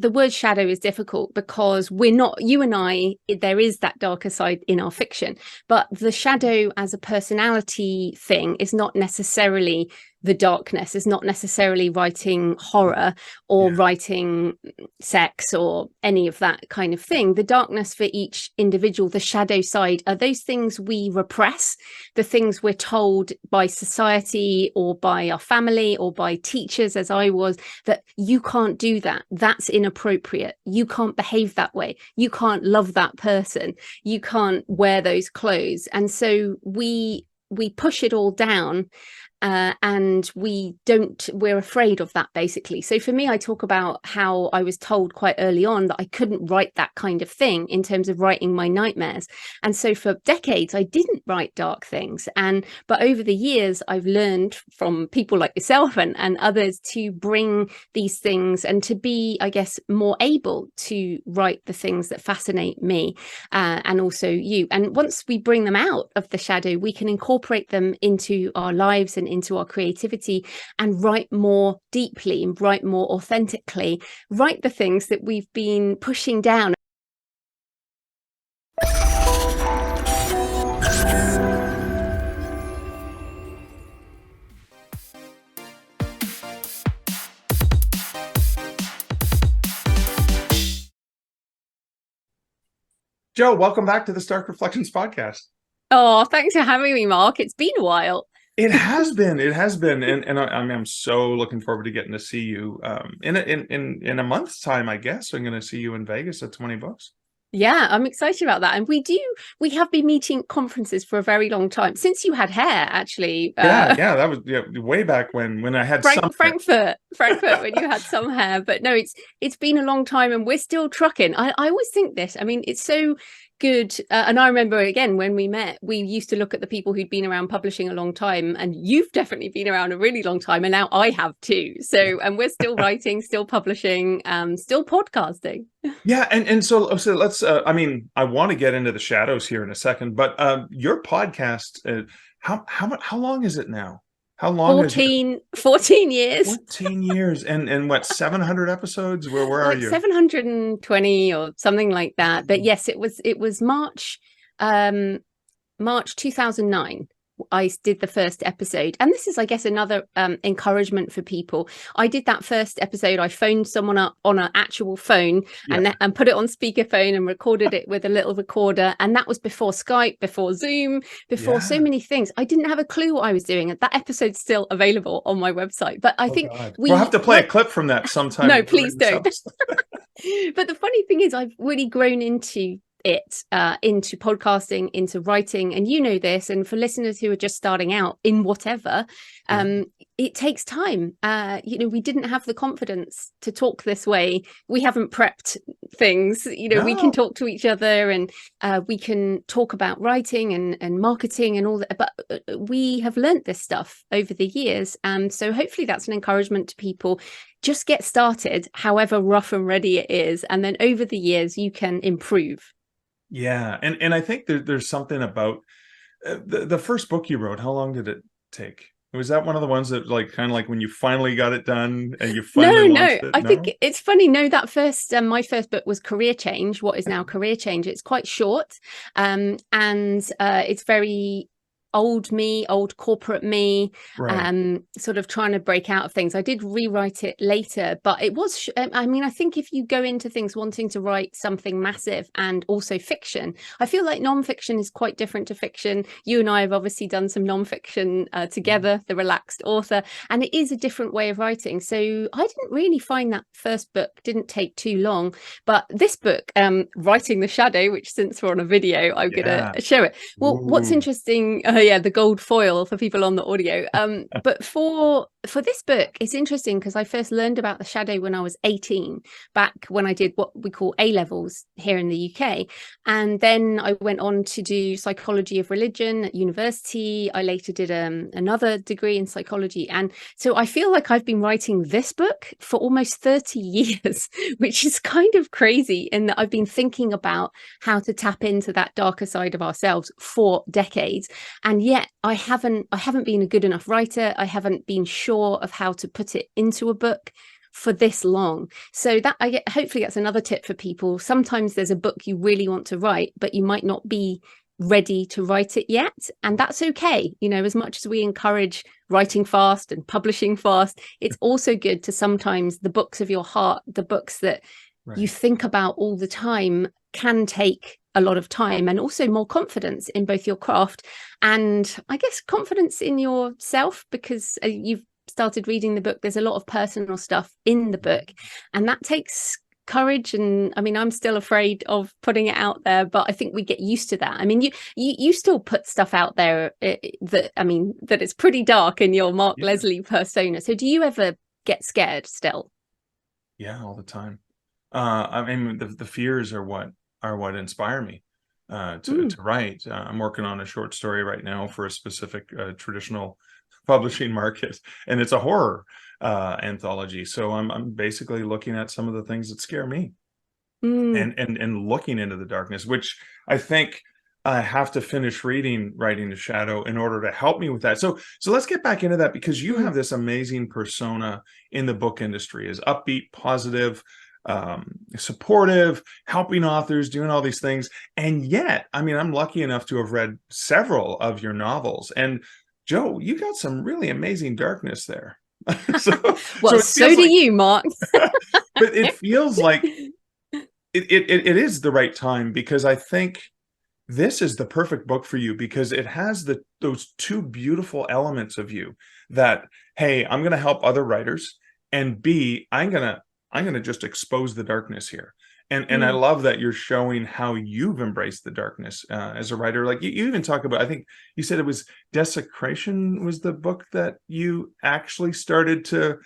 the word shadow is difficult because we're not, you and I, there is that darker side in our fiction, but the shadow as a personality thing is not necessarily the darkness, is not necessarily writing horror or writing sex or any of that kind of thing. The darkness for each individual, the shadow side, are those things we repress, the things we're told by society or by our family or by teachers, as I was, that you can't do that. That's inappropriate. You can't behave that way. You can't love that person. You can't wear those clothes. And so we push it all down. And we're afraid of that, basically. So for me, I talk about how I was told quite early on that I couldn't write that kind of thing in terms of writing my nightmares. And so for decades, I didn't write dark things. But over the years, I've learned from people like yourself and others to bring these things and to be, I guess, more able to write the things that fascinate me and also you. And once we bring them out of the shadow, we can incorporate them into our lives and into our creativity and write more deeply, write more authentically, write the things that we've been pushing down. Jo, welcome back to the Stark Reflections podcast. Oh, thanks for having me, Mark. It's been a while. It has been, and I'm so looking forward to getting to see you in a month's time. I guess I'm going to see you in Vegas at 20 Books. Yeah, I'm excited about that. And we have been meeting at conferences for a very long time, since you had hair, actually. Yeah, that was way back when I had some Frankfurt when you had some hair. But no, it's been a long time and we're still trucking. I always think this. I mean, it's so good. And I remember, again, when we met, we used to look at the people who'd been around publishing a long time, and you've definitely been around a really long time, and now I have too. So, and we're still writing, still publishing, still podcasting. Yeah, and so let's I mean, I want to get into the shadows here in a second, but your podcast, how long is it now? How long 14 years. 14 years and what, 700 episodes? Where are you? 720 or something like that. But yes, it was March 2009. I did the first episode, and this is, I guess, another encouragement for people. I did that first episode. I phoned someone up on an actual phone and put it on speakerphone and recorded it with a little recorder. And that was before Skype, before Zoom, before so many things. I didn't have a clue what I was doing. And that episode's still available on my website. But I think we'll have to play a clip from that sometime. No, please don't. But the funny thing is, I've really grown into podcasting, into writing, and you know this, and for listeners who are just starting out in whatever, it takes time. We didn't have the confidence to talk this way. We haven't prepped things. We can talk to each other, and we can talk about writing and marketing and all that, but we have learned this stuff over the years, and so hopefully that's an encouragement to people. Just get started, however rough and ready it is, and then over the years you can improve. Yeah, and I think there's something about the first book you wrote. How long did it take? Was that one of the ones that kind of like when you finally got it done and you finally launched it? I think it's funny. No, that first my first book was Career Change. What is now Career Change? It's quite short, and it's very old corporate me, sort of trying to break out of things. I did rewrite it later, but it was I think if you go into things wanting to write something massive and also fiction, I feel like non-fiction is quite different to fiction. You and I have obviously done some non-fiction together, The Relaxed Author, and it is a different way of writing. So I didn't really find that first book didn't take too long, but this book, Writing the Shadow, which since we're on a video, I'm gonna show it. Well, what's interesting, the gold foil for people on the audio. But for this book, it's interesting because I first learned about the shadow when I was 18, back when I did what we call A-levels here in the UK. And then I went on to do psychology of religion at university. I later did another degree in psychology. And so I feel like I've been writing this book for almost 30 years, which is kind of crazy in that I've been thinking about how to tap into that darker side of ourselves for decades. And yet I haven't been a good enough writer. I haven't been sure of how to put it into a book. for this long. So that hopefully that's another tip for people. Sometimes there's a book you really want to write, but you might not be ready to write it yet, and that's okay. As much as we encourage writing fast and publishing fast, it's also good to sometimes the books of your heart, the books that you think about all the time, can take a lot of time, and also more confidence in both your craft and I guess confidence in yourself, because you've started reading the book. There's a lot of personal stuff in the book, and that takes courage. And I mean, I'm still afraid of putting it out there, but I think we get used to that. I mean, you still put stuff out there that it's pretty dark in your Mark Leslie persona. So do you ever get scared still? Yeah, all the time. I mean, the fears are what inspire me to write. I'm working on a short story right now for a specific traditional publishing market, and it's a horror anthology. So I'm basically looking at some of the things that scare me, and looking into the darkness, which I think I have to finish writing the Shadow in order to help me with that. So let's get back into that, because you have this amazing persona in the book industry, is upbeat, positive, supportive, helping authors, doing all these things. And yet, I mean, I'm lucky enough to have read several of your novels, and Joe, you got some really amazing darkness there. So do you, Mark. But it feels like it is the right time, because I think this is the perfect book for you, because it has those two beautiful elements of you that, hey, I'm going to help other writers, and B, I'm going to just expose the darkness here. And I love that you're showing how you've embraced the darkness as a writer. Like you even talk about, I think you said it was Desecration was the book that you actually started to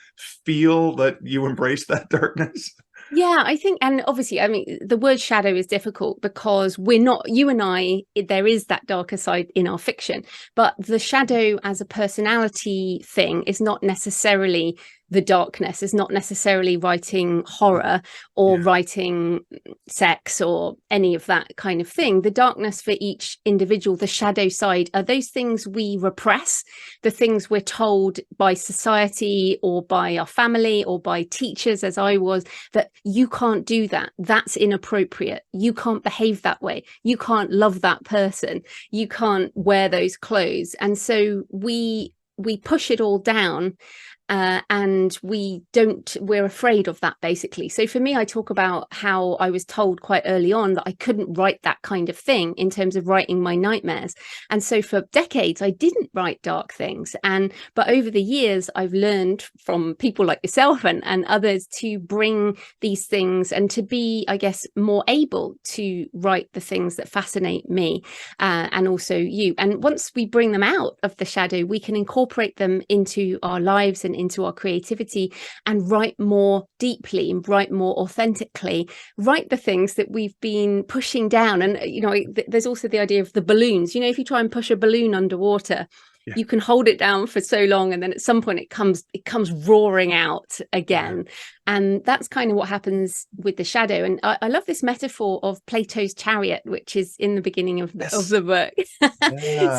feel that you embraced that darkness. Yeah, I think, and obviously, I mean, the word shadow is difficult because you and I, there is that darker side in our fiction, but the shadow as a personality thing is not necessarily the darkness, is not necessarily writing horror or writing sex or any of that kind of thing. The darkness for each individual, the shadow side, are those things we repress, the things we're told by society or by our family or by teachers, as I was, that you can't do that. That's inappropriate. You can't behave that way. You can't love that person. You can't wear those clothes. And so we push it all down. And we're afraid of that, basically. So for me, I talk about how I was told quite early on that I couldn't write that kind of thing in terms of writing my nightmares. And so for decades, I didn't write dark things. But over the years, I've learned from people like yourself and others to bring these things and to be, I guess, more able to write the things that fascinate me and also you. And once we bring them out of the shadow, we can incorporate them into our lives and into our creativity and write more deeply and write more authentically, write the things that we've been pushing down. And there's also the idea of the balloons. If you try and push a balloon underwater, you can hold it down for so long, and then at some point it comes roaring out again. And that's kind of what happens with the shadow. And I love this metaphor of Plato's chariot, which is in the beginning of the book.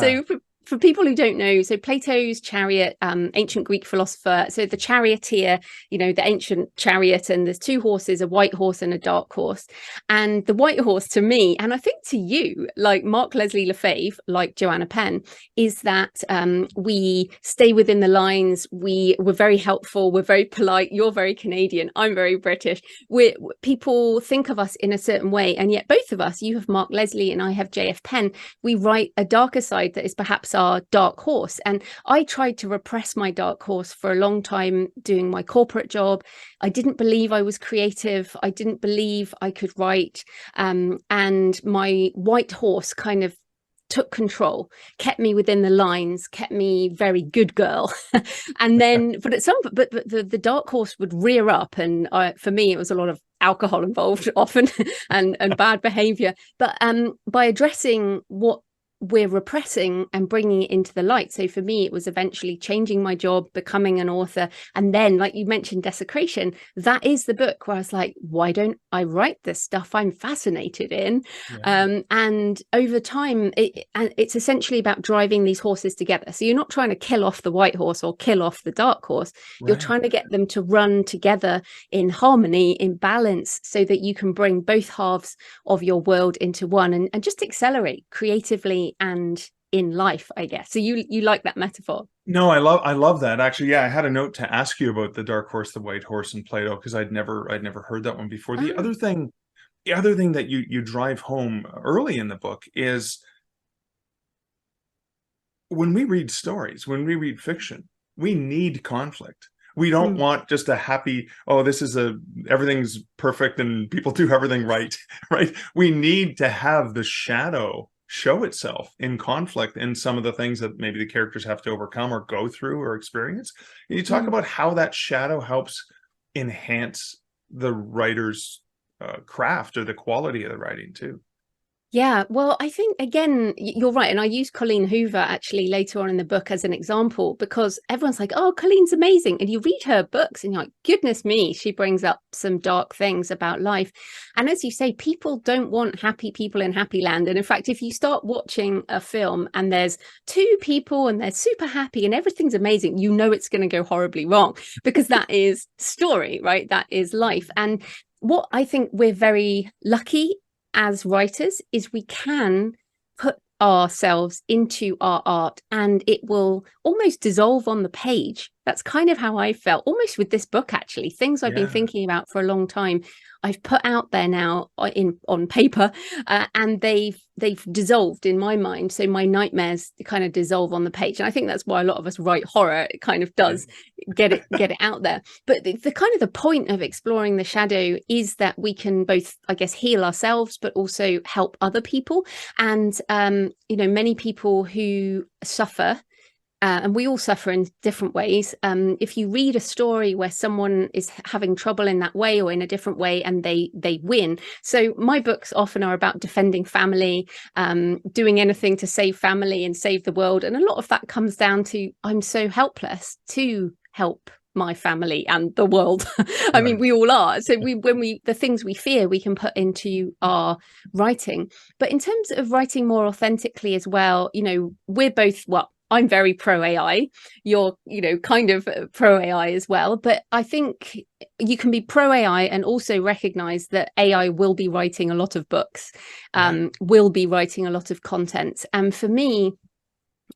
So for people who don't know, so Plato's chariot, ancient Greek philosopher. So the charioteer, the ancient chariot, and there's two horses, a white horse and a dark horse. And the white horse, to me, and I think to you, like Mark Leslie Lefebvre, like Joanna Penn, is that we stay within the lines. We're very helpful. We're very polite. You're very Canadian. I'm very British. People think of us in a certain way. And yet both of us, you have Mark Leslie and I have JF Penn, we write a darker side that is perhaps our dark horse. And I tried to repress my dark horse for a long time doing my corporate job. I didn't believe I was creative. I didn't believe I could write. And my white horse kind of took control, kept me within the lines, kept me very good girl. And then, but the dark horse would rear up. And for me, it was a lot of alcohol involved often and bad behavior. But by addressing what we're repressing and bringing it into the light. So for me, it was eventually changing my job, becoming an author. And then, like you mentioned, Desecration, that is the book where I was like, why don't I write this stuff I'm fascinated in? Yeah. And over time, it's essentially about driving these horses together. So you're not trying to kill off the white horse or kill off the dark horse. You're Right. trying to get them to run together in harmony, in balance, so that you can bring both halves of your world into one, and just accelerate creatively and in life, I guess. So you like that metaphor? No, I love that. Actually, yeah, I had a note to ask you about the dark horse, the white horse, and Plato, because I'd never heard that one before. The Ah. other thing that you drive home early in the book is when we read stories, when we read fiction, we need conflict. We don't Mm. want just a happy, oh, everything's perfect and people do everything right, right? We need to have the shadow show itself in conflict in some of the things that maybe the characters have to overcome or go through or experience. And you talk Mm. about how that shadow helps enhance the writer's craft or the quality of the writing too. Yeah, well, I think again, you're right. And I use Colleen Hoover actually later on in the book as an example, because everyone's like, oh, Colleen's amazing. And you read her books and you're like, goodness me, she brings up some dark things about life. And as you say, people don't want happy people in happy land. And in fact, if you start watching a film and there's two people and they're super happy and everything's amazing, you know it's going to go horribly wrong, because that is story, right? That is life. And what I think we're very lucky as writers is we can put ourselves into our art and it will almost dissolve on the page. That's kind of how I felt almost with this book, actually. Things I've been Yeah. thinking about for a long time, I've put out there now on paper, and they've dissolved in my mind. So my nightmares kind of dissolve on the page, and I think that's why a lot of us write horror. It kind of Yeah. does get it out there. But the kind of the point of exploring the shadow is that we can both, I guess, heal ourselves, but also help other people. And many people who suffer, and we all suffer in different ways. If you read a story where someone is having trouble in that way or in a different way and they win. So my books often are about defending family, doing anything to save family and save the world. And a lot of that comes down to I'm so helpless to help my family and the world. I mean, Right. we all are. So the things we fear, we can put into our writing. But in terms of writing more authentically as well, we're both, well, I'm very pro AI. You're, kind of pro AI as well. But I think you can be pro AI and also recognize that AI will be writing a lot of books, Yeah. will be writing a lot of content. And for me,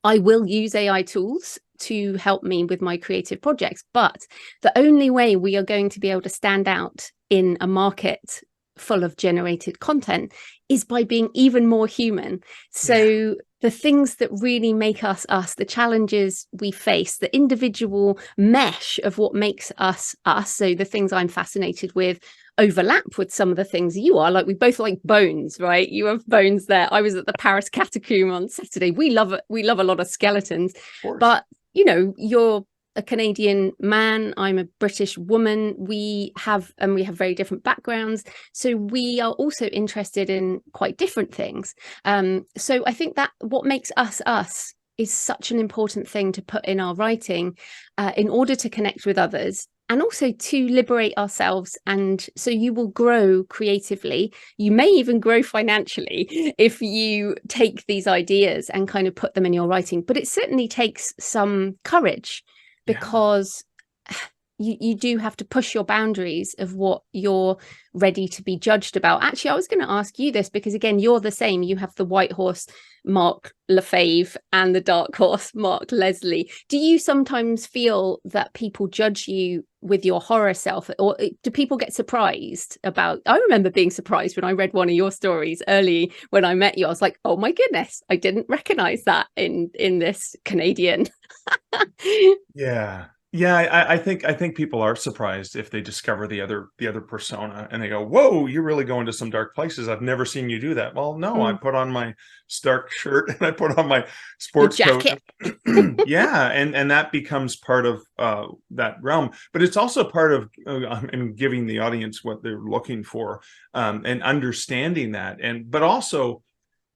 I will use AI tools to help me with my creative projects. But the only way we are going to be able to stand out in a market full of generated content is by being even more human. Yeah. So the things that really make us us, the challenges we face, the individual mesh of what makes us us. So the things I'm fascinated with overlap with some of the things you are. Like we both like bones, right? You have bones there. I was at the Paris Catacomb on Saturday. We love a lot of skeletons, Of course. but you're a Canadian man, I'm a British woman. We have very different backgrounds, so we are also interested in quite different things. So I think that what makes us us is such an important thing to put in our writing, in order to connect with others and also to liberate ourselves. And so you will grow creatively. You may even grow financially if you take these ideas and kind of put them in your writing. But it certainly takes some courage, Yeah. because you do have to push your boundaries of what you're ready to be judged about. Actually, I was going to ask you this because, again, you're the same. You have the white horse, Mark Lefebvre, and the dark horse, Mark Leslie. Do you sometimes feel that people judge you with your horror self, or do people get surprised about? I remember being surprised when I read one of your stories early when I met you. I was like, oh my goodness, I didn't recognize that in this Canadian. Yeah. Yeah, I think people are surprised if they discover the other persona and they go, "Whoa, you're really going to some dark places. I've never seen you do that." Well, no, I Mm, put on my Stark shirt and I put on my your sports coat. jacket. Yeah, and that becomes part of that realm. But it's also part of and giving the audience what they're looking for, and understanding that, but also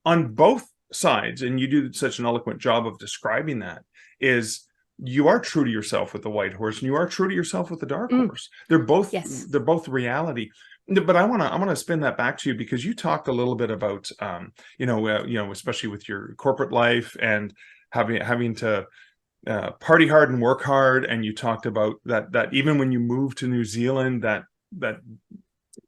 on both sides, and you do such an eloquent job of describing that, is you are true to yourself with the white horse, and you are true to yourself with the dark horse. They're Yes. both reality. But I want to spin that back to you, because you talked a little bit about especially with your corporate life and having to party hard and work hard, and you talked about that even when you moved to New Zealand, that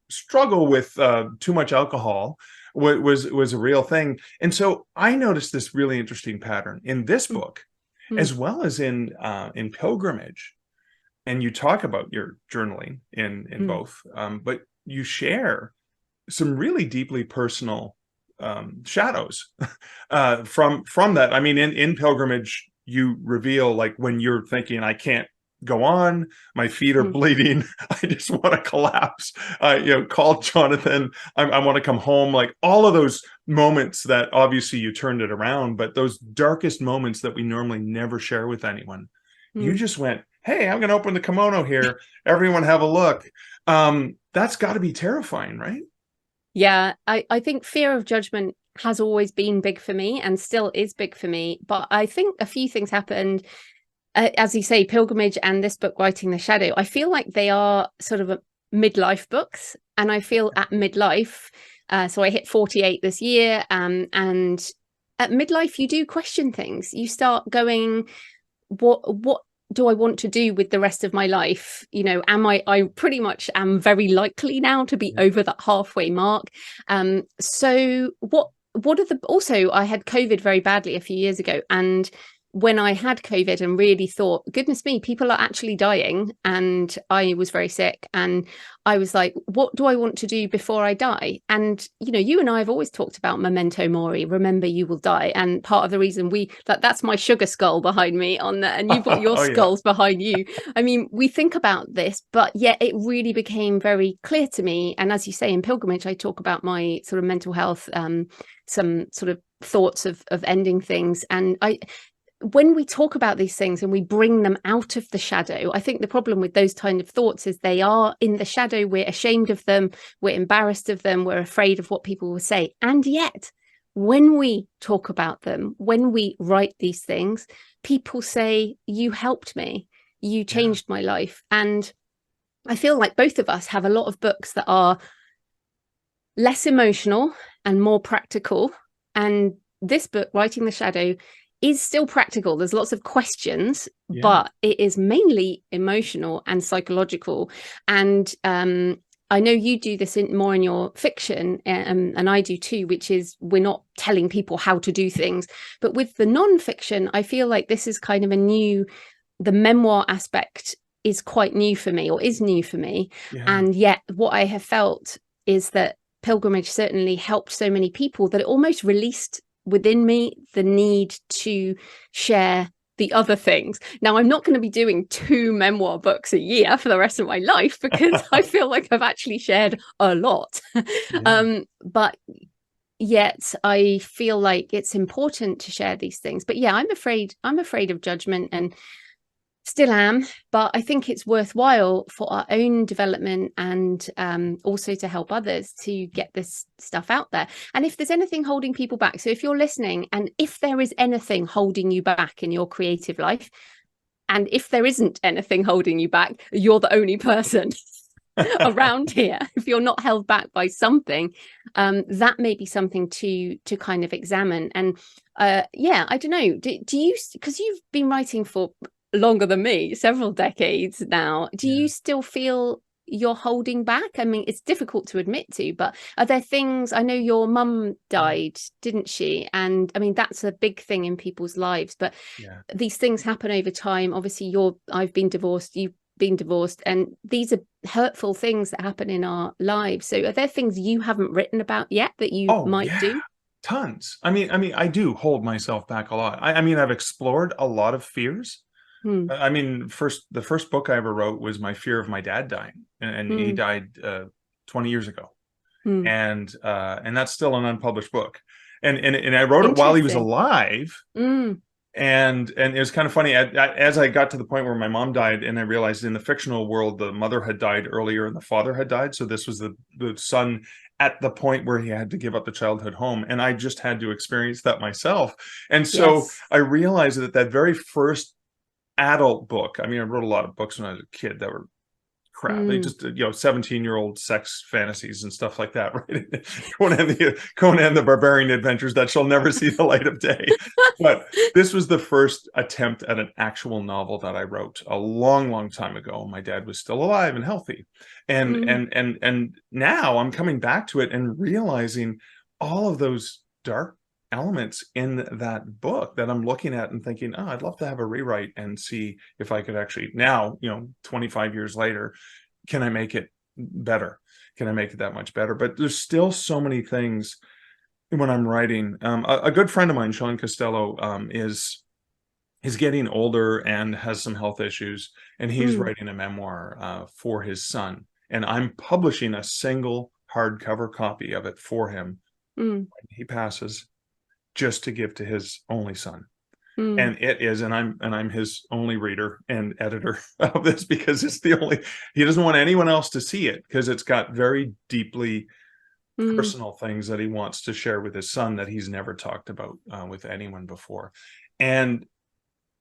struggle with too much alcohol was a real thing. And so I noticed this really interesting pattern in this book, as well as in Pilgrimage. And you talk about your journaling in both, but you share some really deeply personal shadows from that. I mean, in Pilgrimage, you reveal, like, when you're thinking, I can't go on, my feet are bleeding, I just want to collapse, call Jonathan, I want to come home, like all of those moments that obviously you turned it around, but those darkest moments that we normally never share with anyone, you just went, hey, I'm going to open the kimono here, everyone have a look. That's got to be terrifying, right? Yeah, I think fear of judgment has always been big for me and still is big for me. But I think a few things happened. As you say, Pilgrimage and this book, Writing the Shadow, I feel like they are sort of midlife books. And I feel at midlife, so I hit 48 this year, and at midlife, you do question things. You start going, what do I want to do with the rest of my life? I pretty much am very likely now to be over that halfway mark. So what are also, I had COVID very badly a few years ago, and when I had COVID and really thought, goodness me, people are actually dying, and I was very sick, and I was like, what do I want to do before I die? And you and I have always talked about memento mori, remember you will die, and part of the reason that's my sugar skull behind me on that, and you've got your skulls behind you. I mean, we think about this, but yet it really became very clear to me. And as you say, in Pilgrimage, I talk about my sort of mental health, some sort of thoughts of ending things, and when we talk about these things and we bring them out of the shadow, I think the problem with those kind of thoughts is they are in the shadow. We're ashamed of them. We're embarrassed of them. We're afraid of what people will say. And yet, when we talk about them, when we write these things, people say, you helped me. You changed my life. And I feel like both of us have a lot of books that are less emotional and more practical. And this book, Writing the Shadow, is still practical. There's lots of questions, but it is mainly emotional and psychological. And I know you do this more in your fiction, and I do too, which is we're not telling people how to do things. But with the non-fiction, I feel like this is kind of the memoir aspect is quite new for me, or is new for me. And yet what I have felt is that Pilgrimage certainly helped so many people that it almost released within me the need to share the other things. Now, I'm not going to be doing 2 memoir books a year for the rest of my life, because I feel like I've actually shared a lot. But yet I feel like it's important to share these things. But yeah, I'm afraid of judgment, and still am, but I think it's worthwhile for our own development, and also to help others to get this stuff out there. And if there's anything holding people back, so if you're listening, and if there is anything holding you back in your creative life, and if there isn't anything holding you back, you're the only person around here. If you're not held back by something, that may be something to kind of examine. And I don't know, do you, because you've been writing for longer than me, several decades now, do you still feel you're holding back? I mean, it's difficult to admit to, but are there things, I know your mum died, didn't she? And I mean, that's a big thing in people's lives, but these things happen over time. Obviously I've been divorced, you've been divorced, and these are hurtful things that happen in our lives. So are there things you haven't written about yet that you might do? Tons. I mean, I do hold myself back a lot. I mean, I've explored a lot of fears. I mean, the first book I ever wrote was my fear of my dad dying, and he died 20 years ago, and that's still an unpublished book, and I wrote it while he was alive, And it was kind of funny as I got to the point where my mom died, and I realized in the fictional world the mother had died earlier and the father had died, so this was the son at the point where he had to give up the childhood home, and I just had to experience that myself. And so Yes. I realized that that very first adult book, I mean, I wrote a lot of books when I was a kid that were crap. They Mm, just, 17-year-old sex fantasies and stuff like that, right? Conan the Barbarian Adventures that shall never see the light of day. But this was the first attempt at an actual novel that I wrote a long, long time ago. My dad was still alive and healthy. And mm, and now I'm coming back to it and realizing all of those dark elements in that book that I'm looking at and thinking, oh, I'd love to have a rewrite and see if I could actually now, 25 years later, can I make it better? Can I make it that much better? But there's still so many things when I'm writing. A good friend of mine, Sean Costello, is getting older and has some health issues, and he's mm, writing a memoir for his son, and I'm publishing a single hardcover copy of it for him mm, when he passes, just to give to his only son. mm, And it is, and I'm his only reader and editor of this, because it's the only, he doesn't want anyone else to see it because it's got very deeply mm. personal things that he wants to share with his son that he's never talked about with anyone before. And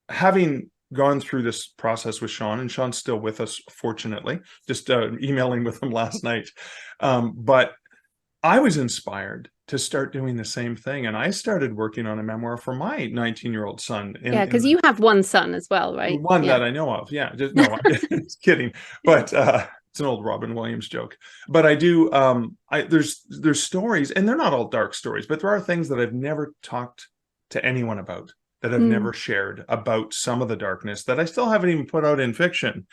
having gone through this process with Sean, and Sean's still with us, fortunately, just emailing with him last night, but I was inspired to start doing the same thing, and I started working on a memoir for my 19-year-old son. Yeah, In because you have one son as well, right? one Yeah. that I know of. Yeah, just no, I'm just kidding. But it's an old Robin Williams joke. But I do. There's stories, and they're not all dark stories, but there are things that I've never talked to anyone about, that I've Mm, never shared about some of the darkness that I still haven't even put out in fiction.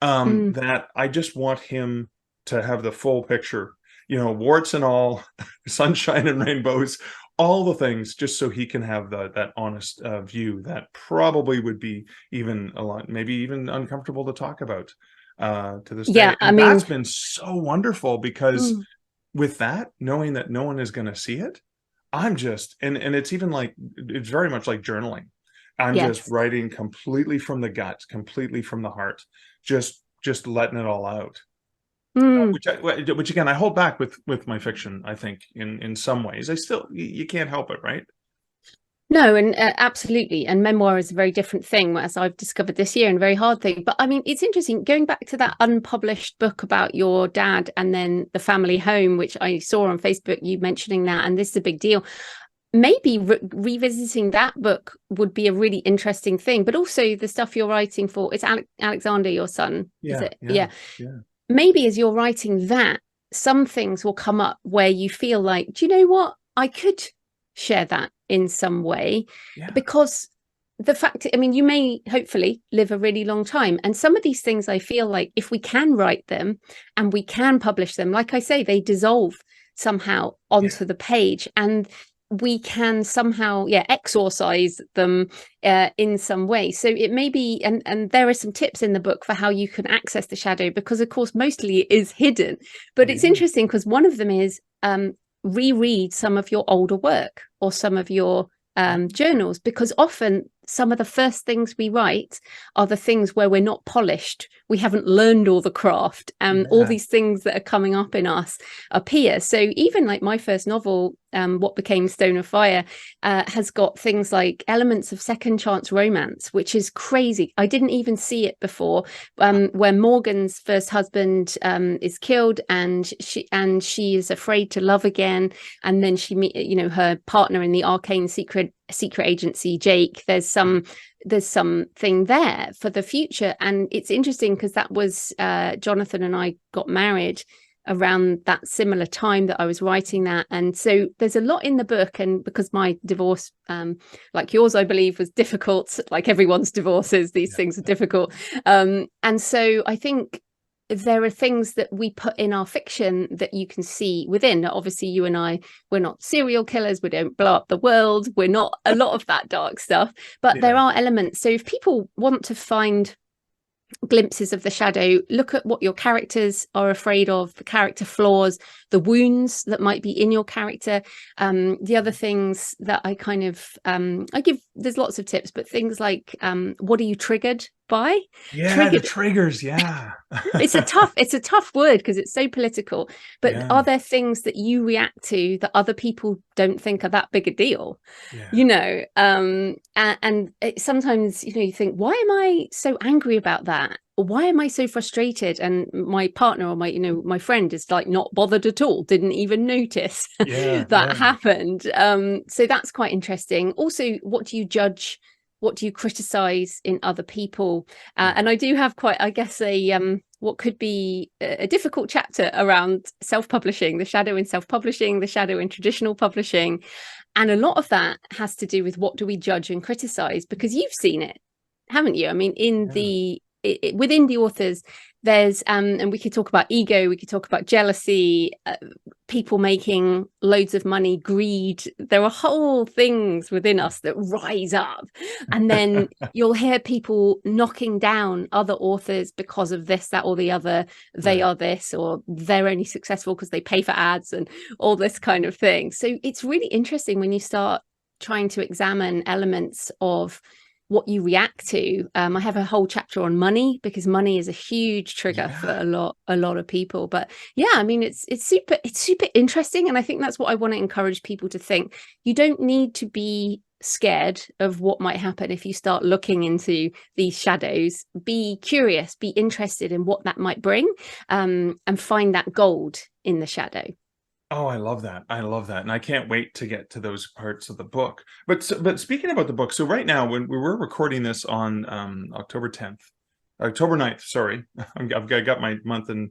mm. That I just want him to have the full picture, warts and all, sunshine and rainbows, all the things, just so he can have that honest view that probably would be even a lot, maybe even uncomfortable to talk about to this Yeah, day. I And that's mean, been so wonderful, because mm, with that, knowing that no one is going to see it, I'm just, and it's even like, it's very much like journaling. I'm just yes. writing completely from the gut, completely from the heart, just letting it all out. Mm. Which again, I hold back with my fiction. I think in some ways, I still, you can't help it, right? No, and absolutely. And memoir is a very different thing, as I've discovered this year, and a very hard thing. But I mean, it's interesting going back to that unpublished book about your dad and then the family home, which I saw on Facebook, you mentioning that, and this is a big deal. Maybe revisiting that book would be a really interesting thing, but also the stuff you're writing for, it's Alexander, your son, is Yeah, it? yeah, Yeah. yeah, Maybe as you're writing that, some things will come up where you feel like, do you know what? I could share that in some way, yeah, because the fact, I mean, you may hopefully live a really long time. And some of these things, I feel like if we can write them and we can publish them, like I say, they dissolve somehow yeah, onto the page, and we can somehow, yeah, exorcise them in some way. So it may be, and there are some tips in the book for how you can access the shadow, because of course mostly it is hidden. But it's yeah, interesting because one of them is reread some of your older work or some of your journals, because often some of the first things we write are the things where we're not polished, we haven't learned all the craft, and all yeah, these things that are coming up in us appear. So even like my first novel, What Became Stone of Fire, has got things like elements of second chance romance, which is crazy. I didn't even see it before, where Morgan's first husband is killed, and she is afraid to love again, and then she meet, her partner in the arcane secret agency, Jake. There's something there for the future. And it's interesting because that was Jonathan and I got married around that similar time that I was writing that. And so there's a lot in the book, and because my divorce, like yours, I believe, was difficult, like everyone's divorces, these yeah, things are yeah, difficult. And so I think there are things that we put in our fiction that you can see within. Obviously, you and I, we're not serial killers, we don't blow up the world, we're not a lot of that dark stuff, but there yeah, are elements. So if people want to find glimpses of the shadow, look at what your characters are afraid of, the character flaws, the wounds that might be in your character. The other things that I kind of I give, there's lots of tips, but things like what are you triggered by? Yeah, the Triggered, triggers. Yeah. it's a tough word because it's so political, but Yeah. are there things that you react to that other people don't think are that big a deal? Yeah. You know, and sometimes, you know, you think, why am I so angry about that, or why am I so frustrated, and my partner or my, you know, my friend is like not bothered at all, didn't even notice Yeah. that Yeah. happened. So that's quite interesting. Also, what do you judge, what do you criticize in other people? Yeah. And I do have quite, I guess, a what could be a difficult chapter around self-publishing, the shadow in self-publishing, the shadow in traditional publishing. And a lot of that has to do with what do we judge and criticize, because you've seen it, haven't you? I mean, in Yeah. the with indie authors, there's and we could talk about ego, we could talk about jealousy, people making loads of money, greed. There are whole things within us that rise up, and then you'll hear people knocking down other authors because of this, that, or the other. They Right. are this, or they're only successful because they pay for ads and all this kind of thing. So it's really interesting when you start trying to examine elements of what you react to. I have a whole chapter on money, because money is a huge trigger for Yeah. a lot of people. But yeah, I mean, it's super interesting, and I think that's what I want to encourage people to think. You don't need to be scared of what might happen if you start looking into these shadows. Be curious, be interested in what that might bring, and find that gold in the shadow. Oh, I love that. I love that. And I can't wait to get to those parts of the book. But speaking about the book, so right now when we were recording this on October 10th, October 9th, sorry. Got my month and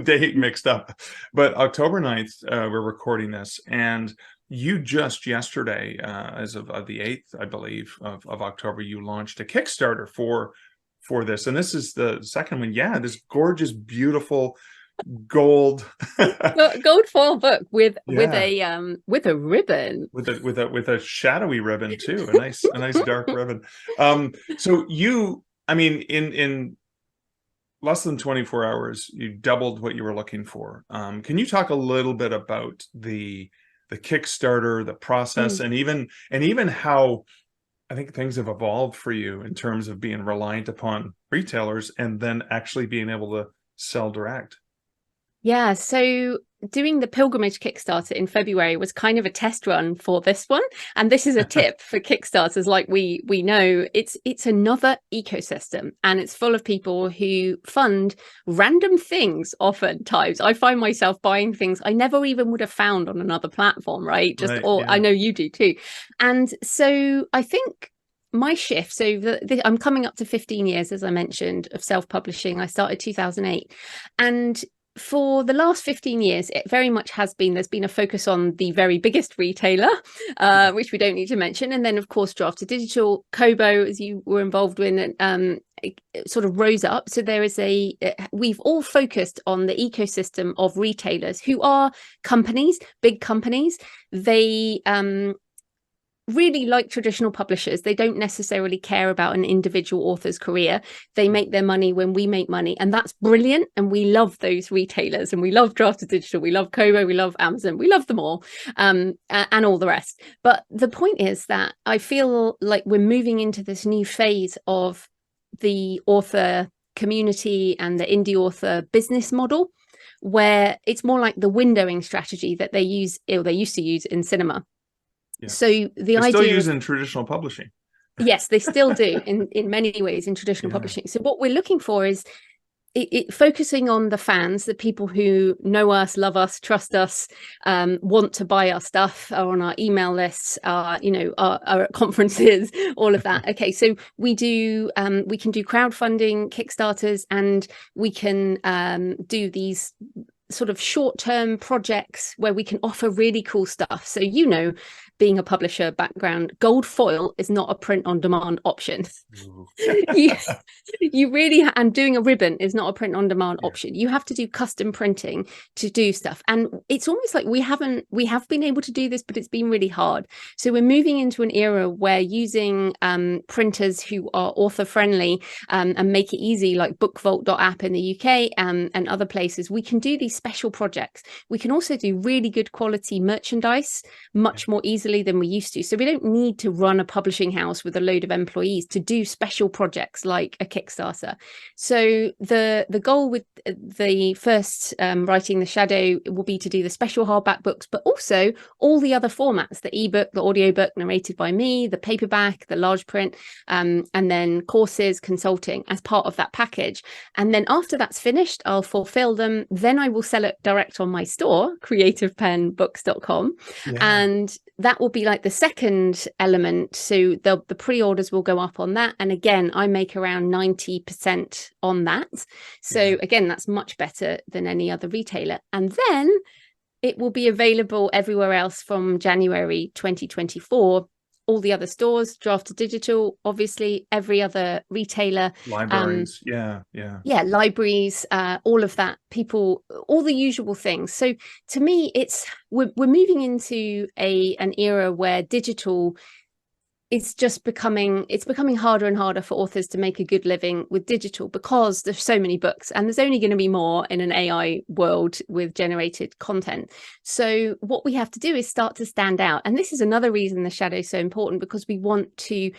date mixed up. But October 9th, we're recording this, and you just yesterday, as of the 8th, I believe, of October, you launched a Kickstarter for this. And this is the second one. Yeah, this gorgeous, beautiful gold. Gold foil book Yeah, with a ribbon. with a shadowy ribbon too, a nice dark ribbon. So you, I mean, in less than 24 hours, you doubled what you were looking for. Can you talk a little bit about the Kickstarter, the process, Mm. and even how I think things have evolved for you in terms of being reliant upon retailers and then actually being able to sell direct? Yeah, so doing the pilgrimage Kickstarter in February was kind of a test run for this one. And this is a tip for Kickstarters. Like we know, it's another ecosystem, and it's full of people who fund random things. Oftentimes I find myself buying things I never even would have found on another platform, right? Just, Right. or I Yeah. know you do too. And so I think my shift, so I'm coming up to 15 years, as I mentioned, of self-publishing. I started 2008, and for the last 15 years, it very much has been, there's been a focus on the very biggest retailer, which we don't need to mention. And then, of course, Draft Digital, Kobo, as you were involved in, it sort of rose up. So there is we've all focused on the ecosystem of retailers who are companies, big companies. They really like traditional publishers. They don't necessarily care about an individual author's career. They make their money when we make money, and that's brilliant. And we love those retailers, and we love Drafted Digital, we love Kobo, we love Amazon, we love them all, and all the rest. But the point is that I feel like we're moving into this new phase of the author community and the indie author business model, where it's more like the windowing strategy that they use, or they used to use in cinema. Yeah. So the They're still idea of, using traditional publishing. yes, they still do in many ways in traditional Yeah. publishing. So what we're looking for is focusing on the fans, the people who know us, love us, trust us, want to buy our stuff, are on our email lists, are at conferences, all of that. Okay, so we can do crowdfunding, Kickstarters, and we can do these sort of short-term projects where we can offer really cool stuff. So, you know, being a publisher background, gold foil is not a print on demand option. you, you really and doing a ribbon is not a print on demand option. You have to do custom printing to do stuff, and it's almost like we have been able to do this, but it's been really hard. So we're moving into an era where using printers who are author friendly and make it easy, like bookvault.app in the UK and other places, we can do these special projects. We can also do really good quality merchandise much more easily than we used to. So we don't need to run a publishing house with a load of employees to do special projects like a Kickstarter. So the goal with the first Writing the Shadow will be to do the special hardback books, but also all the other formats, the ebook, the audiobook narrated by me, the paperback, the large print, and then courses, consulting as part of that package. And then after that's finished, I'll fulfill them. Then I will sell it direct on my store, creativepenbooks.com. And that will be like the second element. So the pre-orders will go up on that. And again, I make around 90% on that. So again, that's much better than any other retailer. And then it will be available everywhere else from January 2024. All the other stores, Draft to Digital, obviously every other retailer, libraries, libraries, all of that, people, all the usual things. So to me, we're moving into an era where digital it's becoming harder and harder for authors to make a good living with digital, because there's so many books and there's only going to be more in an AI world with generated content. So what we have to do is start to stand out. And this is another reason the Shadow is so important, because we want to,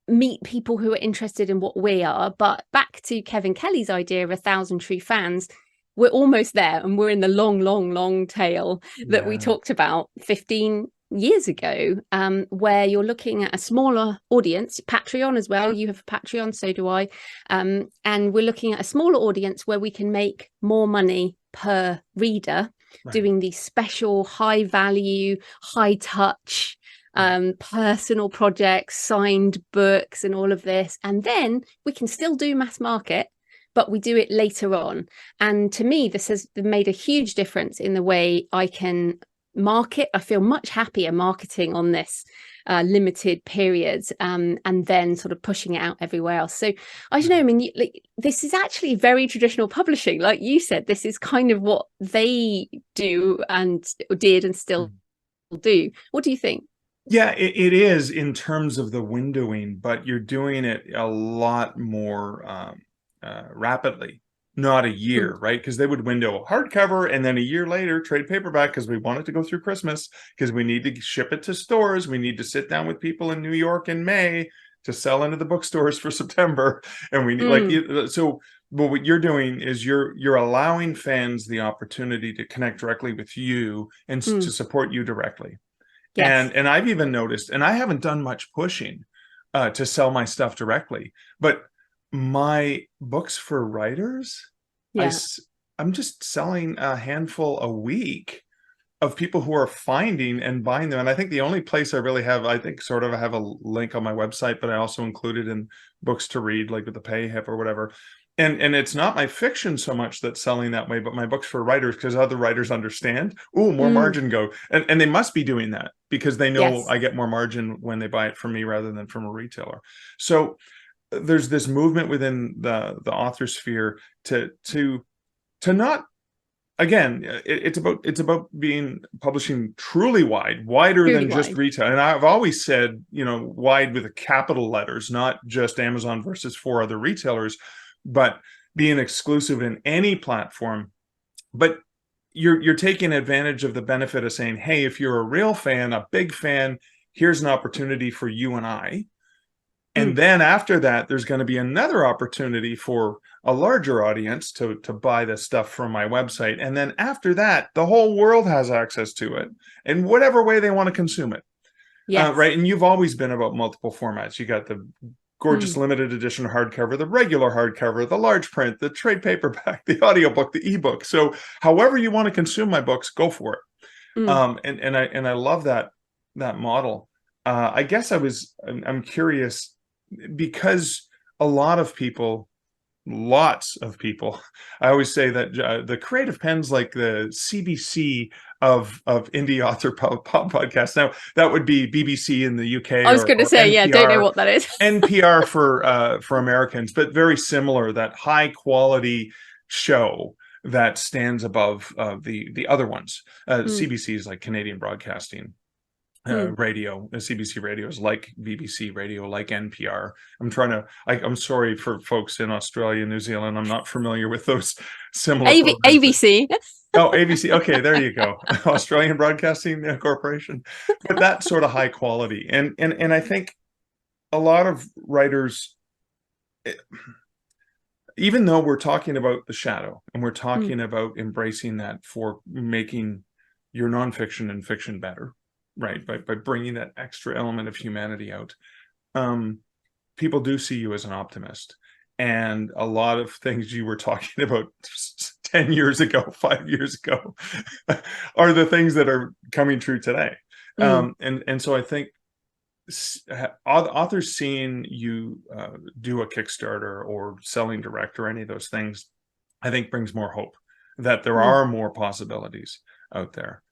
meet people who are interested in what we are. But back to Kevin Kelly's idea of 1,000 true fans, we're almost there, and we're in the long tail that we talked about 15 years ago, where you're looking at a smaller audience. Patreon as well, you have a Patreon, so do I, and we're looking at a smaller audience where we can make more money per reader, doing these special high value, high touch personal projects, signed books and all of this. And then we can still do mass market, but we do it later on. And to me, this has made a huge difference in the way I can market. I feel much happier marketing on this limited period, and then sort of pushing it out everywhere else. So I don't know, I mean, this is actually very traditional publishing. Like you said, this is kind of what they do and did and still do. What do you think? Yeah, it is in terms of the windowing, but you're doing it a lot more rapidly. Not a year, right? Because they would window hardcover and then a year later trade paperback, because we want it to go through Christmas, because we need to ship it to stores. We need to sit down with people in New York in May to sell into the bookstores for September. And we need so. But what you're doing is you're allowing fans the opportunity to connect directly with you and to support you directly. Yes. And I've even noticed, and I haven't done much pushing to sell my stuff directly, but my books for writers, I'm just selling a handful a week of people who are finding and buying them. And I think the only place I really have, I have a link on my website, but I also include it in Books to Read, like with the pay hip or whatever. And it's not my fiction so much that's selling that way, but my books for writers, because other writers understand, more margin go. And they must be doing that because they know I get more margin when they buy it from me rather than from a retailer. So there's this movement within the author sphere to not, again, it's about being publishing truly wider than just retail. And I've always said, wide with a capital letters, not just Amazon versus 4 other retailers, but being exclusive in any platform. But you're taking advantage of the benefit of saying, hey, if you're a real fan, a big fan, here's an opportunity for you and I. And then after that, there's going to be another opportunity for a larger audience to buy this stuff from my website. And then after that, the whole world has access to it in whatever way they want to consume it. Right. And you've always been about multiple formats. You got the gorgeous limited edition hardcover, the regular hardcover, the large print, the trade paperback, the audiobook, the ebook. So however you want to consume my books, go for it. And I love that model. I guess I'm curious, because a lot of people lots of people. I always say that the Creative Penn's like the CBC of indie author pop podcasts. Now that would be BBC in the UK, I was going to or say, yeah, don't know NPR. what that is. NPR for Americans, but very similar. That high quality show that stands above the other ones. CBC is like Canadian Broadcasting Radio. CBC radio is like BBC radio, like NPR. I'm sorry for folks in Australia, New Zealand. I'm not familiar with those similar programs. ABC. Oh, ABC. Okay, there you go. Australian Broadcasting Corporation. But that sort of high quality. And I think a lot of writers, even though we're talking about the shadow and we're talking about embracing that for making your nonfiction and fiction better, right? By bringing that extra element of humanity out, people do see you as an optimist. And a lot of things you were talking about 10 years ago, 5 years ago, are the things that are coming true today. And so I think authors seeing you do a Kickstarter or selling direct or any of those things, I think brings more hope that there are more possibilities out there.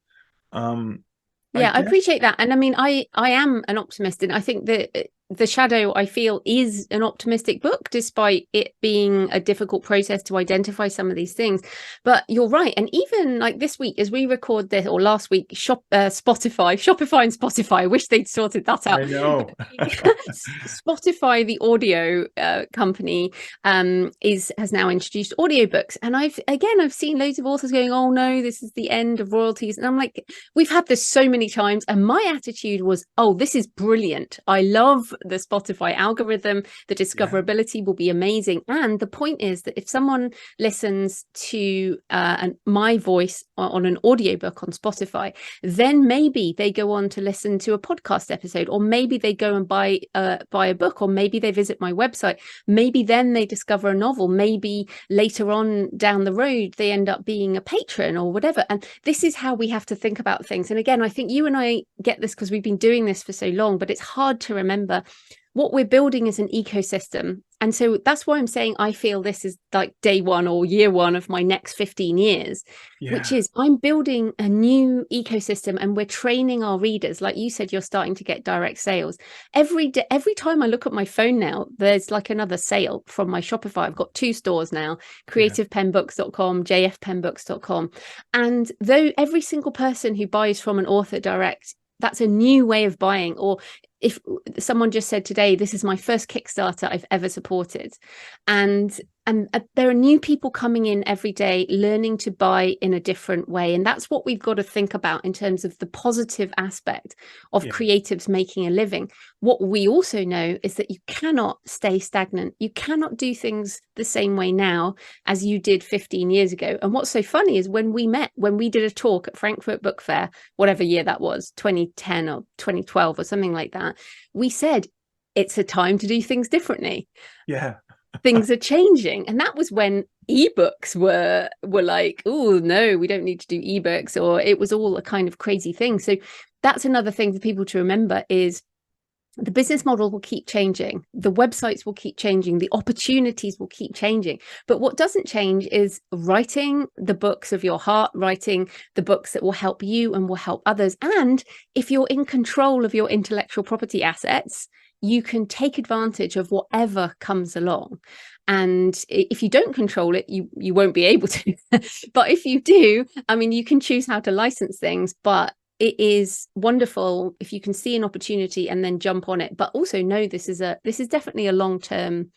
Yeah, I appreciate that. And I mean, I am an optimist, and I think that The Shadow, I feel, is an optimistic book, despite it being a difficult process to identify some of these things. But you're right. And even like this week, as we record this, or last week, Shopify and Spotify, I wish they'd sorted that out. I know. Spotify, the audio company, has now introduced audiobooks. And I've seen loads of authors going, oh no, this is the end of royalties. And I'm like, we've had this so many times. And my attitude was, oh, this is brilliant. I love the Spotify algorithm. The discoverability will be amazing. And the point is that if someone listens to my voice on an audiobook on Spotify, then maybe they go on to listen to a podcast episode, or maybe they go and buy a book, or maybe they visit my website. Maybe then they discover a novel. Maybe later on down the road, they end up being a patron or whatever. And this is how we have to think about things. And again, I think you and I get this because we've been doing this for so long, but it's hard to remember what we're building is an ecosystem. And so that's why I'm saying I feel this is like day one or year one of my next 15 years, which is I'm building a new ecosystem, and we're training our readers. Like you said, you're starting to get direct sales. Every time I look at my phone now, there's like another sale from my Shopify. I've got 2 stores now, creativepenbooks.com, jfpenbooks.com. And though every single person who buys from an author direct, that's a new way of buying. Or if someone just said today, this is my first Kickstarter I've ever supported. And there are new people coming in every day, learning to buy in a different way. And that's what we've got to think about in terms of the positive aspect of creatives making a living. What we also know is that you cannot stay stagnant. You cannot do things the same way now as you did 15 years ago. And what's so funny is when we did a talk at Frankfurt Book Fair, whatever year that was, 2010 or 2012 or something like that, we said, it's a time to do things differently. Yeah. Things are changing. And that was when ebooks were like, oh no, we don't need to do ebooks, or it was all a kind of crazy thing. So that's another thing for people to remember is the business model will keep changing. The websites will keep changing. The opportunities will keep changing. But what doesn't change is writing the books of your heart, writing the books that will help you and will help others. And if you're in control of your intellectual property assets, you can take advantage of whatever comes along. And if you don't control it, you won't be able to. But if you do, I mean, you can choose how to license things, but it is wonderful if you can see an opportunity and then jump on it. But also know this is definitely a long-term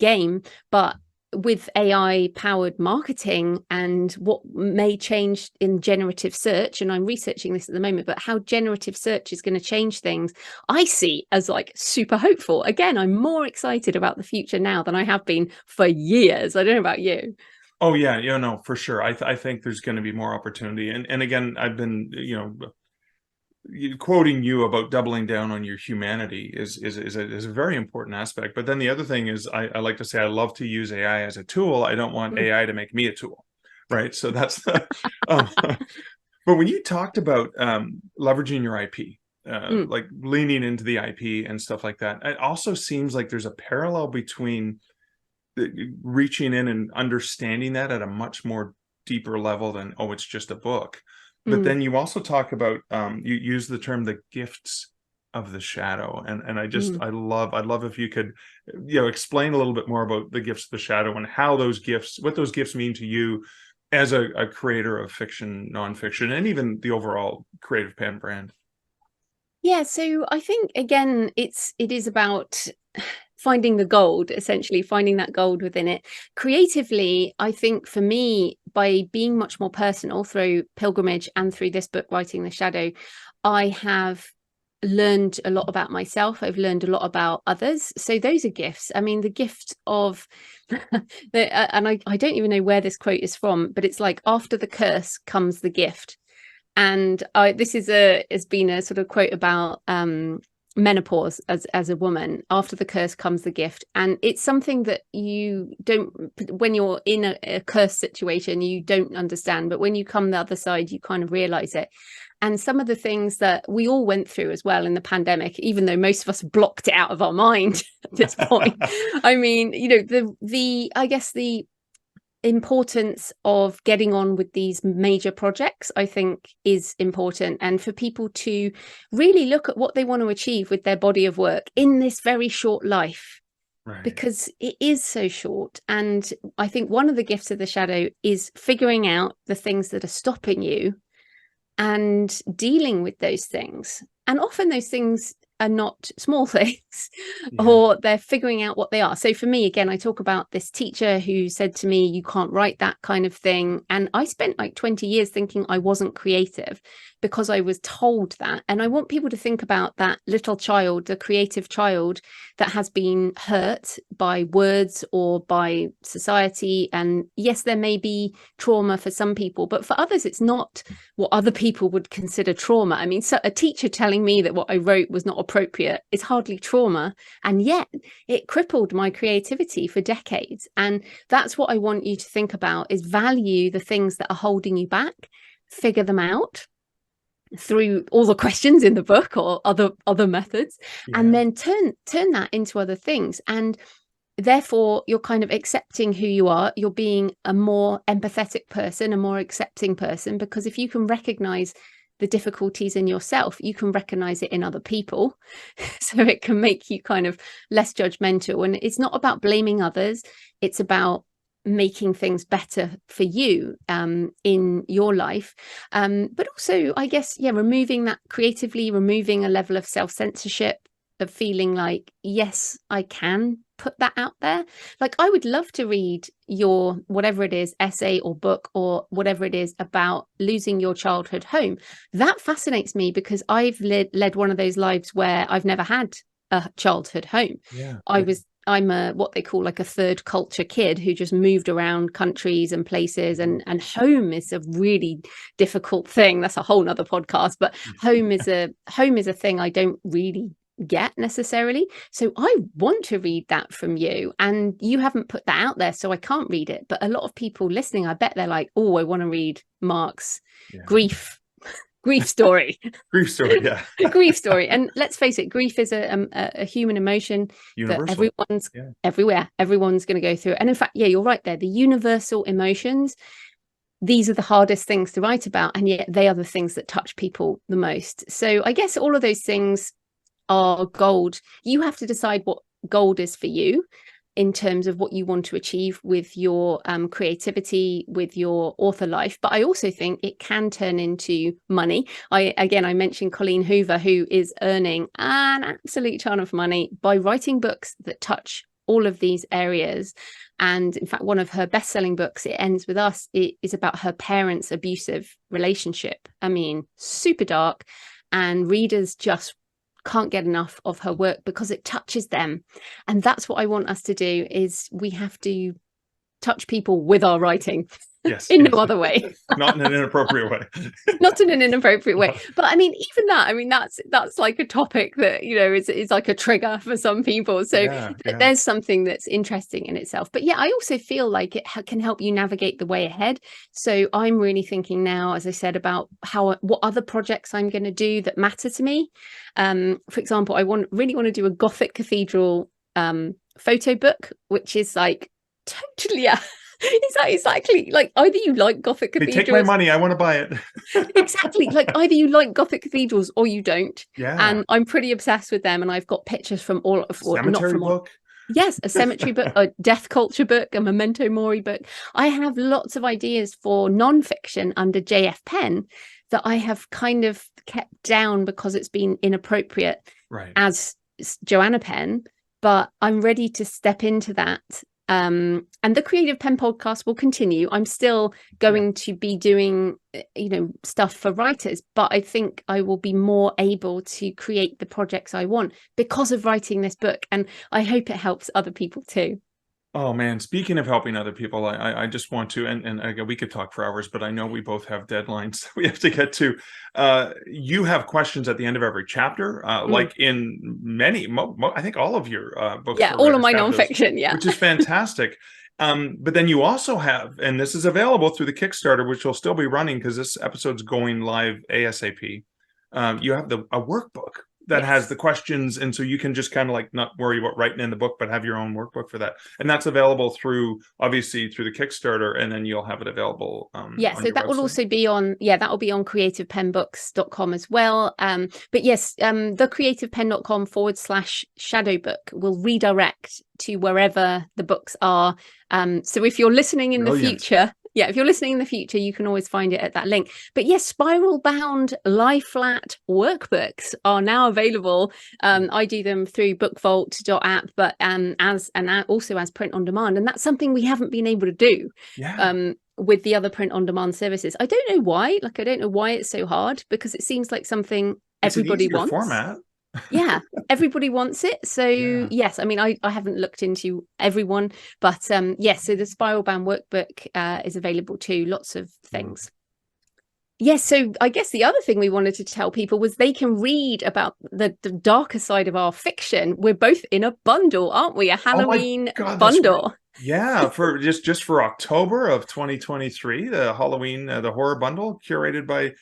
game, but with AI powered marketing and what may change in generative search, and I'm researching this at the moment, but how generative search is going to change things, I see as like super hopeful. Again, I'm more excited about the future now than I have been for years. I don't know about you. Oh yeah, no, for sure. I think there's going to be more opportunity. And again, I've been, quoting you about doubling down on your humanity is a very important aspect. But then the other thing is I like to say I love to use AI as a tool. I don't want AI to make me a tool, right? So that's the but when you talked about leveraging your IP, like leaning into the IP and stuff like that, it also seems like there's a parallel between reaching in and understanding that at a much more deeper level than, oh, it's just a book. But then you also talk about, you use the term the gifts of the shadow, and I'd love if you could, explain a little bit more about the gifts of the shadow and how what those gifts mean to you as a creator of fiction, nonfiction, and even the overall Creative Penn brand. Yeah, so I think again, it is about finding the gold, essentially finding that gold within it. Creatively, I think for me, by being much more personal through Pilgrimage and through this book, Writing the Shadow, I have learned a lot about myself. I've learned a lot about others. So those are gifts. I mean, the gift of and I don't even know where this quote is from, but it's like, after the curse comes the gift. And this has been a sort of quote about menopause as a woman. After the curse comes the gift. And it's something that you don't, when you're in a curse situation, you don't understand, but when you come the other side, you kind of realize it. And some of the things that we all went through as well in the pandemic, even though most of us blocked it out of our mind at this point. I mean, I guess the importance of getting on with these major projects, I think, is important, and for people to really look at what they want to achieve with their body of work in this very short life. Right. Because it is so short. And I think one of the gifts of the shadow is figuring out the things that are stopping you and dealing with those things. And often those things are not small things, or they're figuring out what they are. So for me, again, I talk about this teacher who said to me, you can't write that kind of thing. And I spent like 20 years thinking I wasn't creative because I was told that. And I want people to think about that little child, the creative child that has been hurt by words or by society. And yes, there may be trauma for some people, but for others, it's not what other people would consider trauma. I mean, so a teacher telling me that what I wrote was not appropriate is hardly trauma, and yet it crippled my creativity for decades. And that's what I want you to think about, is value the things that are holding you back, figure them out through all the questions in the book or other methods, and then turn that into other things. And therefore you're kind of accepting who you are, you're being a more empathetic person, a more accepting person, because if you can recognize the difficulties in yourself, you can recognize it in other people. So it can make you kind of less judgmental. And it's not about blaming others, it's about making things better for you in your life, but also, I guess, removing that creatively, removing a level of self-censorship, of feeling like, yes, I can put that out there. Like, I would love to read your whatever it is, essay or book or whatever it is about losing your childhood home. That fascinates me because I've led one of those lives where I've never had a childhood home. I'm a what they call like a third culture kid who just moved around countries and places, and home is a really difficult thing. That's a whole nother podcast, but home is a thing I don't really get necessarily. So I want to read that from you, and you haven't put that out there, so I can't read it. But a lot of people listening, I bet they're like, oh, I want to read Mark's grief story. Grief story. And let's face it, grief is a human emotion. Universal. That everyone's everywhere. Everyone's going to go through it. And in fact, you're right there. The universal emotions, these are the hardest things to write about, and yet they are the things that touch people the most. So I guess all of those things are gold. You have to decide what gold is for you in terms of what you want to achieve with your creativity, with your author life. But I also think it can turn into money. I mentioned Colleen Hoover, who is earning an absolute ton of money by writing books that touch all of these areas. And in fact, one of her best-selling books, It Ends With Us, it is about her parents' abusive relationship. I mean, super dark, and readers just can't get enough of her work because it touches them. And that's what I want us to do, is we have to touch people with our writing. No other way. Not in an inappropriate way. Not in an inappropriate way. But I mean, even that, that's like a topic that, is like a trigger for some people. So there's something that's interesting in itself. But I also feel like it can help you navigate the way ahead. So I'm really thinking now, as I said, about what other projects I'm going to do that matter to me. For example, I really want to do a Gothic cathedral photo book, which is like Totally, yeah. Exactly. Like either you like Gothic They cathedrals. take my money. I want to buy it. Exactly. Like either you like Gothic cathedrals or you don't. Yeah. And I'm pretty obsessed with them. And I've got pictures from all of, well, not Cemetery from all. book. Yes, a cemetery book, a death culture book, a memento mori book. I have lots of ideas for nonfiction under JF Penn that I have kind of kept down because it's been inappropriate Right. as Joanna Penn, but I'm ready to step into that. And the Creative Penn podcast will continue. I'm still going to be doing, stuff for writers, but I think I will be more able to create the projects I want because of writing this book. And I hope it helps other people too. Oh man, speaking of helping other people, I just want to, and again, we could talk for hours, but I know we both have deadlines we have to get to. You have questions at the end of every chapter, like in many, I think all of your books. Yeah, all of my nonfiction, yeah. Which is fantastic. But then you also have, and this is available through the Kickstarter, which will still be running because this episode's going live ASAP. You have a workbook that has the questions, and so you can just kind of like not worry about writing in the book, but have your own workbook for that. And that's available obviously through the Kickstarter, and then you'll have it available. So that will also be on, that will be on creativepenbooks.com as well. But yes, the creativepenn.com/shadow book will redirect to wherever the books are. So if you're listening in the future, if you're listening in the future, you can always find it at that link. But yes, spiral bound lie flat workbooks are now available. I do them through bookvault.app, but also as print on demand. And that's something we haven't been able to do with the other print on demand services. I don't know why. I don't know why it's so hard, because it seems like something everybody wants. Format. Yeah, everybody wants it. So yes, I mean, I haven't looked into everyone, but yes, so the spiral bound workbook is available too. Lots of things. Yes, so I guess the other thing we wanted to tell people was they can read about the darker side of our fiction. We're both in a bundle, aren't we? A Halloween bundle. Yeah, for just for October of 2023, the Halloween, the horror bundle curated by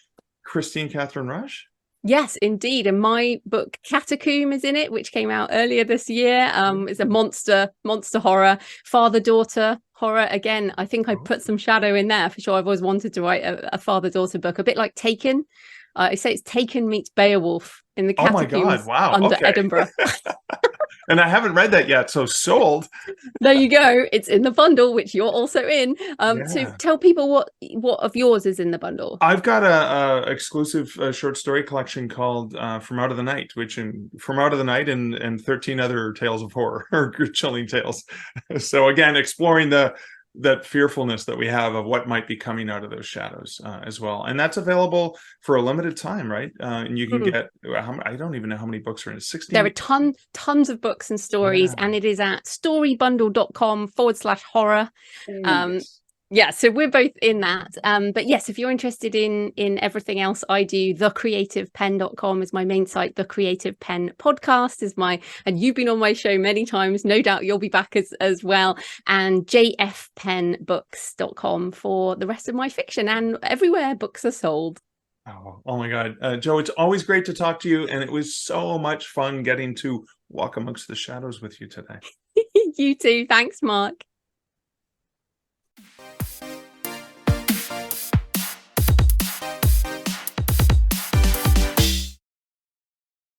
Christine Catherine Rush. Yes, indeed. And my book Catacomb is in it, which came out earlier this year. It's a monster horror, father-daughter horror. Again, I think I put some shadow in there for sure. I've always wanted to write a father-daughter book, a bit like Taken. I say it's Taken meets Beowulf in the Catacombs under Edinburgh. And I haven't read that yet, so sold. There you go. It's in the bundle, which you're also in. So tell people what of yours is in the bundle. I've got a exclusive short story collection called From Out of the Night, From Out of the Night and 13 other tales of horror, or chilling tales. So again, exploring that fearfulness that we have of what might be coming out of those shadows as well. And that's available for a limited time, right? And you can get, I don't even know how many books are in it. 16. There are tons of books and stories, and it is at storybundle.com/horror. So we're both in that. But yes, if you're interested in everything else I do, thecreativepenn.com is my main site. The Creative Penn podcast is and you've been on my show many times. No doubt you'll be back as well. And jfpennbooks.com for the rest of my fiction, and everywhere books are sold. Oh my God. Joe, it's always great to talk to you. And it was so much fun getting to walk amongst the shadows with you today. You too. Thanks, Mark.